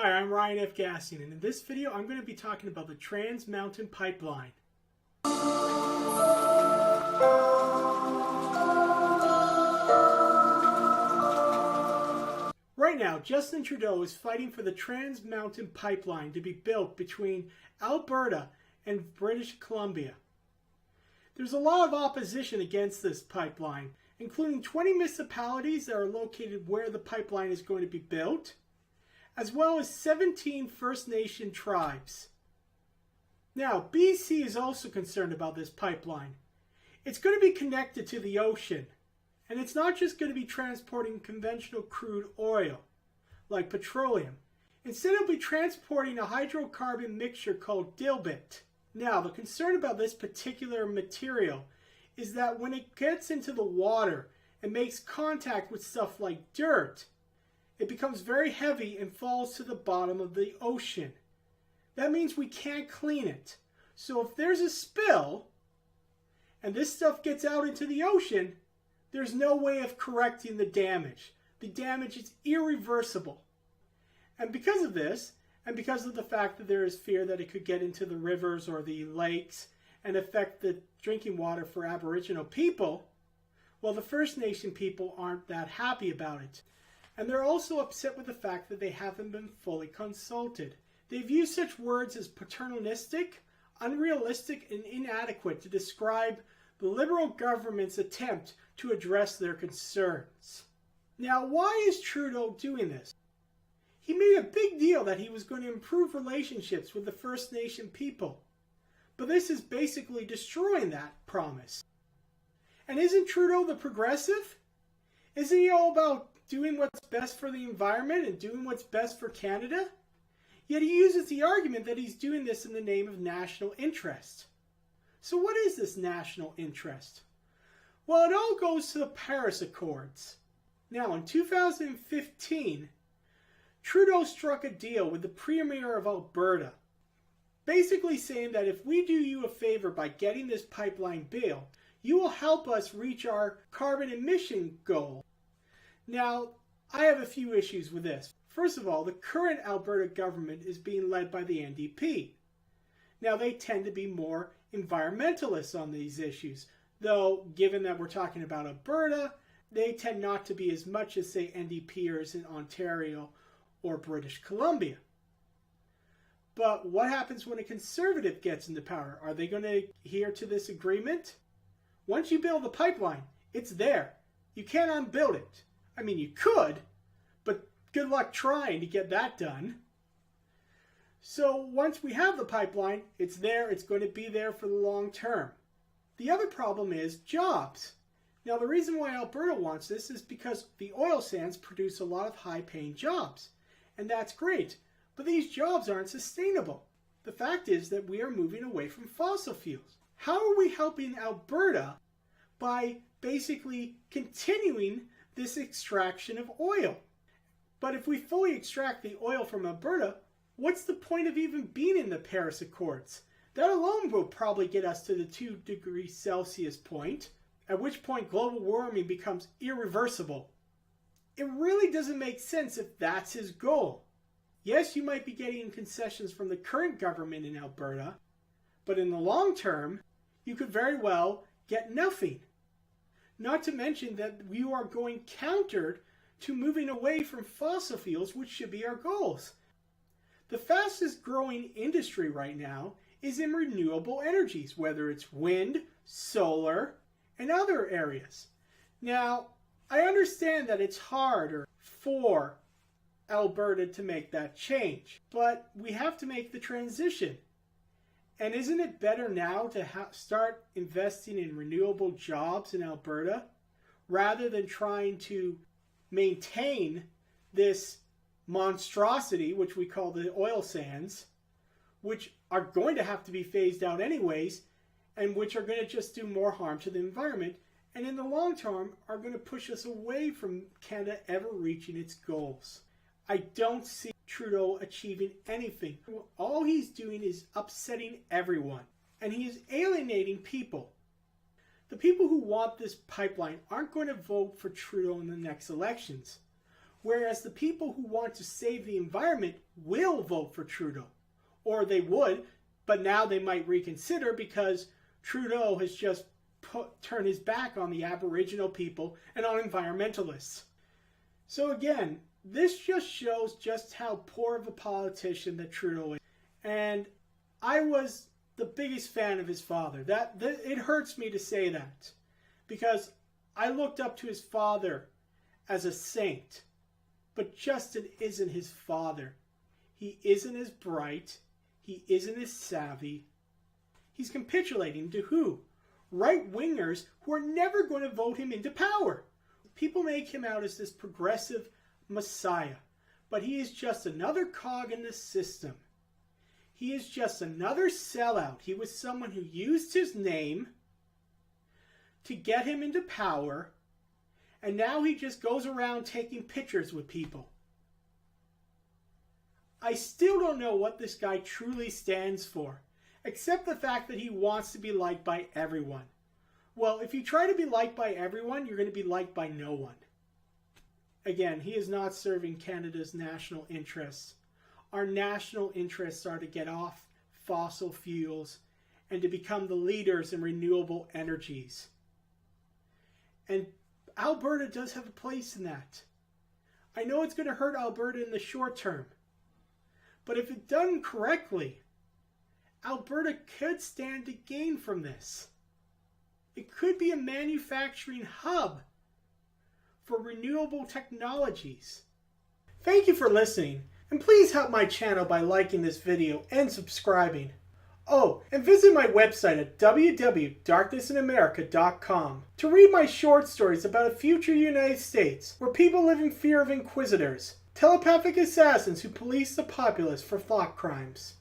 Hi, I'm Ryan F. Gassian, and in this video I'm going to be talking about the Trans Mountain Pipeline. Right now, Justin Trudeau is fighting for the Trans Mountain Pipeline to be built between Alberta and British Columbia. There's a lot of opposition against this pipeline, including 20 municipalities that are located where the pipeline is going to be built, as well as 17 First Nation tribes. Now, BC is also concerned about this pipeline. It's going to be connected to the ocean, and it's not just going to be transporting conventional crude oil, like petroleum. Instead, it'll be transporting a hydrocarbon mixture called dilbit. Now, the concern about this particular material is that when it gets into the water and makes contact with stuff like dirt, it becomes very heavy and falls to the bottom of the ocean. That means we can't clean it. So if there's a spill and this stuff gets out into the ocean, there's no way of correcting the damage. The damage is irreversible. And because of this, and because of the fact that there is fear that it could get into the rivers or the lakes and affect the drinking water for Aboriginal people, well, the First Nation people aren't that happy about it. And they're also upset with the fact that they haven't been fully consulted. They've used such words as paternalistic, unrealistic, and inadequate to describe the Liberal government's attempt to address their concerns. Now, why is Trudeau doing this? He made a big deal that he was going to improve relationships with the First Nation people. But this is basically destroying that promise. And isn't Trudeau the progressive? Isn't he all about doing what's best for the environment and doing what's best for Canada? Yet he uses the argument that he's doing this in the name of national interest. So what is this national interest? Well, it all goes to the Paris Accords. Now, in 2015, Trudeau struck a deal with the Premier of Alberta, basically saying that if we do you a favor by getting this pipeline built, you will help us reach our carbon emission goal. Now, I have a few issues with this. First of all, the current Alberta government is being led by the NDP. Now, they tend to be more environmentalists on these issues, though given that we're talking about Alberta, they tend not to be as much as, say, NDPers in Ontario or British Columbia. But what happens when a conservative gets into power? Are they going to adhere to this agreement? Once you build the pipeline, it's there. You can't unbuild it. I mean, you could, but good luck trying to get that done. So once we have the pipeline, it's there. It's going to be there for the long term. The other problem is jobs. Now, the reason why Alberta wants this is because the oil sands produce a lot of high-paying jobs. And that's great, but these jobs aren't sustainable. The fact is that we are moving away from fossil fuels. How are we helping Alberta by basically continuing this extraction of oil? But if we fully extract the oil from Alberta, what's the point of even being in the Paris Accords? That alone will probably get us to the 2 degrees Celsius point, at which point global warming becomes irreversible. It really doesn't make sense if that's his goal. Yes, you might be getting concessions from the current government in Alberta, but in the long term, you could very well get nothing. Not to mention that you are going counter to moving away from fossil fuels, which should be our goals. The fastest growing industry right now is in renewable energies, whether it's wind, solar, and other areas. Now, I understand that it's harder for Alberta to make that change, but we have to make the transition. And isn't it better now to start investing in renewable jobs in Alberta rather than trying to maintain this monstrosity, which we call the oil sands, which are going to have to be phased out anyways, and which are going to just do more harm to the environment, and in the long term are going to push us away from Canada ever reaching its goals. I don't see Trudeau achieving anything. All he's doing is upsetting everyone, and he is alienating people. The people who want this pipeline aren't going to vote for Trudeau in the next elections. Whereas the people who want to save the environment will vote for Trudeau. Or they would, but now they might reconsider because Trudeau has just turned his back on the Aboriginal people and on environmentalists. So again, this just shows just how poor of a politician that Trudeau is. And I was the biggest fan of his father. It hurts me to say that, because I looked up to his father as a saint. But Justin isn't his father. He isn't as bright. He isn't as savvy. He's capitulating to who? Right-wingers who are never going to vote him into power. People make him out as this progressive messiah, but he is just another cog in the system. He is just another sellout. He was someone who used his name to get him into power, and now he just goes around taking pictures with people. I still don't know what this guy truly stands for, except the fact that he wants to be liked by everyone. Well, if you try to be liked by everyone, you're going to be liked by no one. Again, he is not serving Canada's national interests. Our national interests are to get off fossil fuels and to become the leaders in renewable energies. And Alberta does have a place in that. I know it's going to hurt Alberta in the short term, but if it's done correctly, Alberta could stand to gain from this. It could be a manufacturing hub for renewable technologies. Thank you for listening, and please help my channel by liking this video and subscribing. Oh, and visit my website at www.darknessinamerica.com to read my short stories about a future United States where people live in fear of inquisitors, telepathic assassins who police the populace for thought crimes.